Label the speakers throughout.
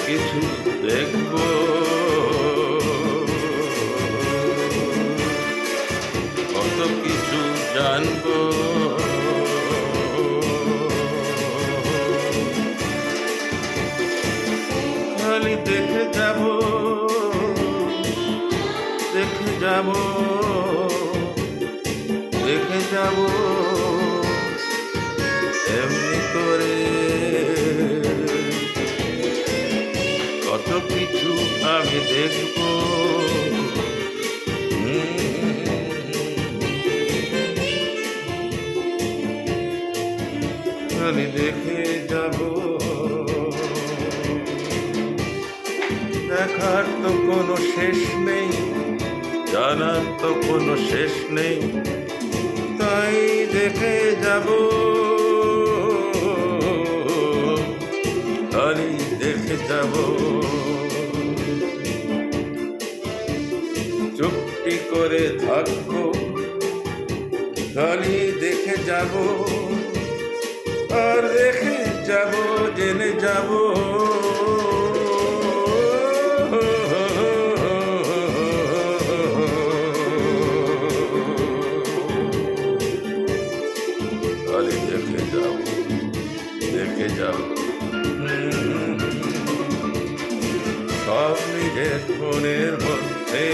Speaker 1: কিছু দেখব, কত কিছু জানবো। খালি দেখে যাব, দেখে যাব, দেখে যাব এমনি করে। কত কিছু আমি দেখব, খালি দেখে যাব। দেখার তো কোনো শেষ নেই, জানার তো কোনো শেষ নেই, তাই দেখে যাব, খালি দেখে যাব। চুপটি করে থাকবো, খালি দেখে যাব, আর দেখে যাব, জেনে যাব। খালি দেখে যাব, দেখে যাব। সব নিজের মনের মধ্যে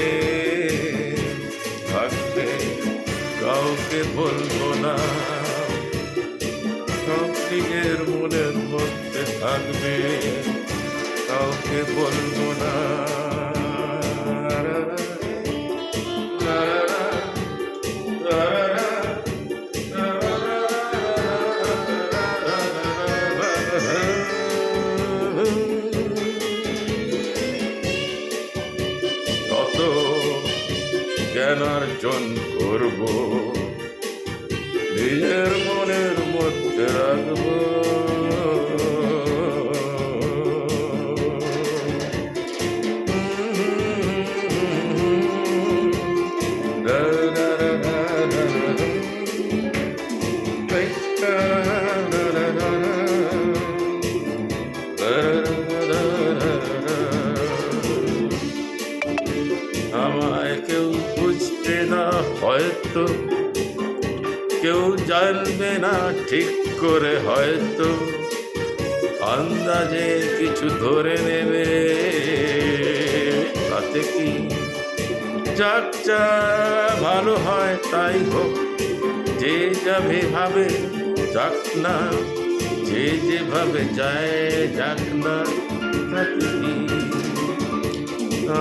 Speaker 1: থাকবে, কাউকে বলবো না। সব নিজের মনের মধ্যে থাকবে, কাউকে বলবো না। কত জ্ঞান অর্জন করব, নিজের মনের মধ্যে রাখবো। আমায় কেউ বুঝবে না হয়তো, কেউ জানবে না ঠিক করে হয়তো, আন্দাজে কিছু ধরে নেবে। তাতে কি, যাক যা ভালো হয় তাই হোক, যে যাবে ভাবে যাক না, যে যেভাবে যায় যাক না। তাতে কি,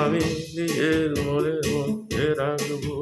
Speaker 1: আমি নিজের মনের মধ্যে রাখবো।